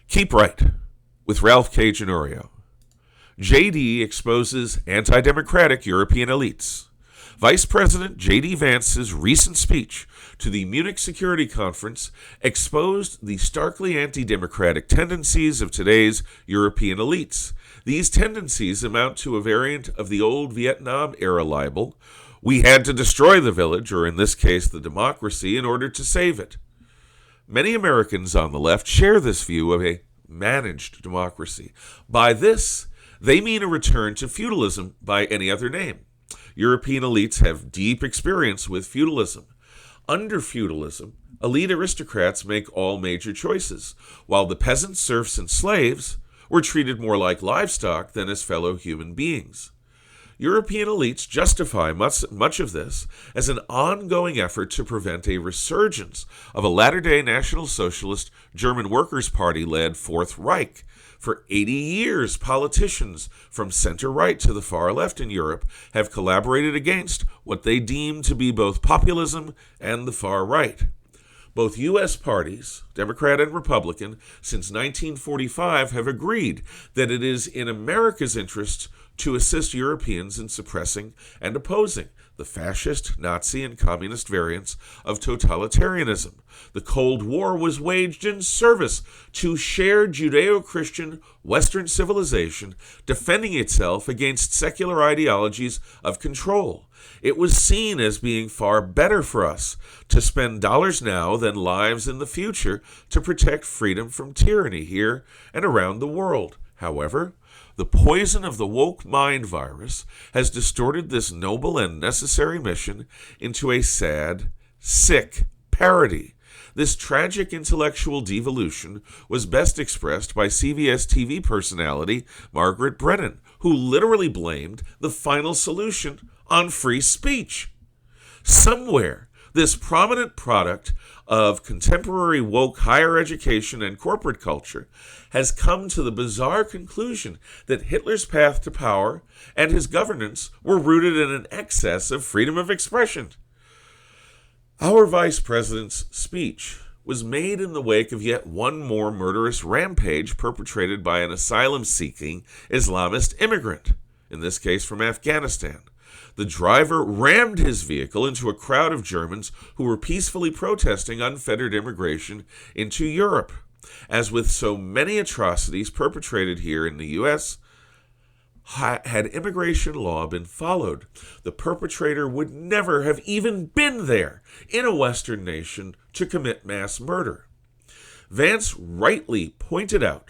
Keep Right with Ralph K. Ginorio. JD exposes anti-democratic European elites. Vice President J.D. Vance's recent speech to the Munich Security Conference exposed the starkly anti-democratic tendencies of today's European elites. These tendencies amount to a variant of the old Viet-Nam-era libel, "We had to destroy the village," or in this case the democracy, in order to save it. Many Americans on the left share this view of a managed democracy. By this, they mean a return to feudalism by any other name. European elites have deep experience with feudalism. Under feudalism, elite aristocrats make all major choices, while the peasants, serfs, and slaves were treated more like livestock than as fellow human beings. European elites justify much of this as an ongoing effort to prevent a resurgence of a latter-day National Socialist German Workers' Party-led Fourth Reich. For 80 years, politicians from center-right to the far left in Europe have collaborated against what they deem to be both populism and the far right. Both U.S. parties, Democrat and Republican, since 1945 have agreed that it is in America's interest to assist Europeans in suppressing and opposing the fascist, Nazi, and communist variants of totalitarianism. The Cold War was waged in service to shared Judeo-Christian Western civilization, defending itself against secular ideologies of control. It was seen as being far better for us to spend dollars now than lives in the future to protect freedom from tyranny here and around the world. However, the poison of the woke mind virus has distorted this noble and necessary mission into a sad, sick parody. This tragic intellectual devolution was best expressed by CBS TV personality Margaret Brennan, who literally blamed the final solution on free speech. Somewhere, this prominent product of contemporary woke higher education and corporate culture has come to the bizarre conclusion that Hitler's path to power and his governance were rooted in an excess of freedom of expression. Our vice president's speech was made in the wake of yet one more murderous rampage perpetrated by an asylum-seeking Islamist immigrant, in this case from Afghanistan. The driver rammed his vehicle into a crowd of Germans who were peacefully protesting unfettered immigration into Europe. As with so many atrocities perpetrated here in the U.S., had immigration law been followed, the perpetrator would never have even been there in a Western nation to commit mass murder. Vance rightly pointed out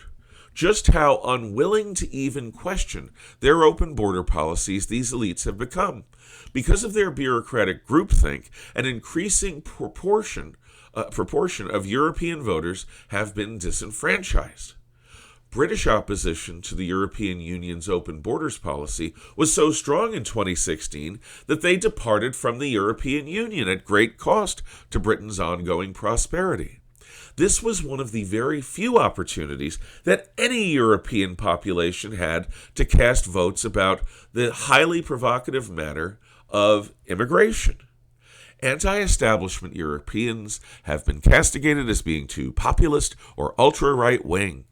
just how unwilling to even question their open border policies these elites have become. Because of their bureaucratic groupthink, an increasing proportion of European voters have been disenfranchised. British opposition to the European Union's open borders policy was so strong in 2016 that they departed from the European Union at great cost to Britain's ongoing prosperity. This was one of the very few opportunities that any European population had to cast votes about the highly provocative matter of immigration. Anti-establishment Europeans have been castigated as being too populist or ultra-right-wing.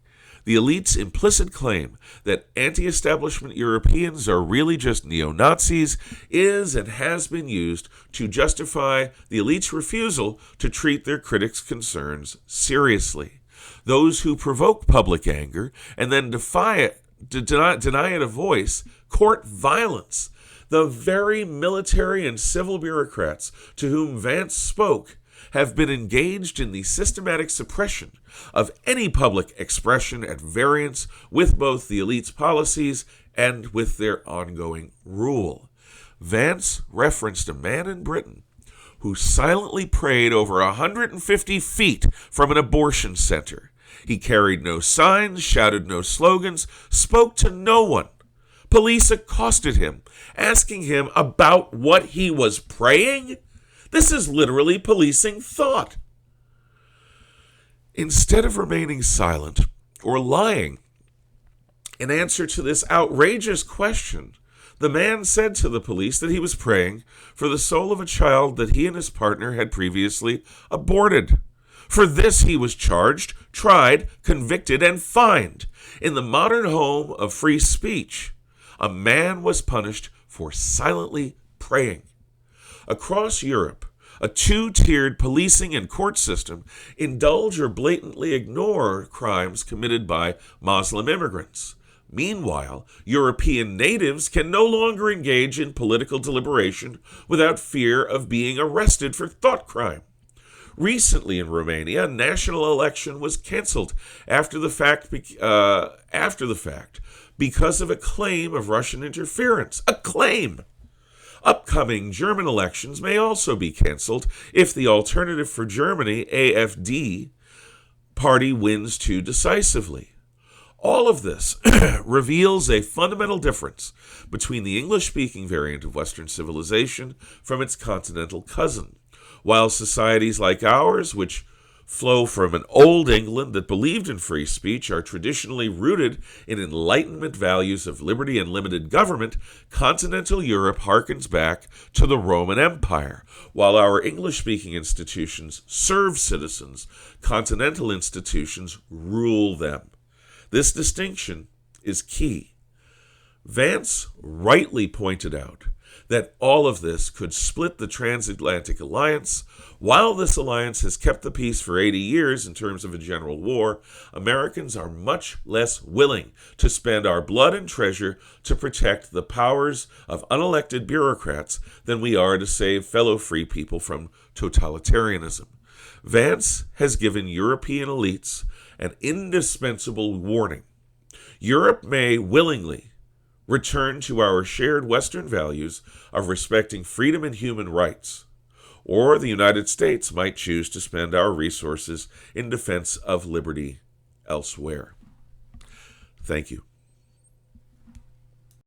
The elite's implicit claim that anti-establishment Europeans are really just neo-Nazis is and has been used to justify the elite's refusal to treat their critics' concerns seriously. Those who provoke public anger and then deny it a voice court violence. The very military and civil bureaucrats to whom Vance spoke have been engaged in the systematic suppression of any public expression at variance with both the elite's policies and with their ongoing rule. Vance referenced a man in Britain who silently prayed over 150 feet from an abortion center. He carried no signs, shouted no slogans, spoke to no one. Police accosted him, asking him about what he was praying. This is literally policing thought. Instead of remaining silent or lying in answer to this outrageous question, the man said to the police that he was praying for the soul of a child that he and his partner had previously aborted. For this he was charged, tried, convicted, and fined. In the modern home of free speech, a man was punished for silently praying. Across Europe, a two-tiered policing and court system indulge or blatantly ignore crimes committed by Muslim immigrants. Meanwhile, European natives can no longer engage in political deliberation without fear of being arrested for thought crime. Recently in Romania, a national election was cancelled after the fact because of a claim of Russian interference. A claim! Upcoming German elections may also be cancelled if the Alternative for Germany, AfD, party wins too decisively. All of this reveals a fundamental difference between the English-speaking variant of Western civilization from its continental cousin. While societies like ours, which flow from an old England that believed in free speech, are traditionally rooted in Enlightenment values of liberty and limited government, continental Europe harkens back to the Roman Empire. While our English-speaking institutions serve citizens, continental institutions rule them. This distinction is key. Vance rightly pointed out that all of this could split the transatlantic alliance. While this alliance has kept the peace for 80 years in terms of a general war, Americans are much less willing to spend our blood and treasure to protect the powers of unelected bureaucrats than we are to save fellow free people from totalitarianism. Vance has given European elites an indispensable warning. Europe may willingly return to our shared Western values of respecting freedom and human rights, or the United States might choose to spend our resources in defense of liberty elsewhere. Thank you.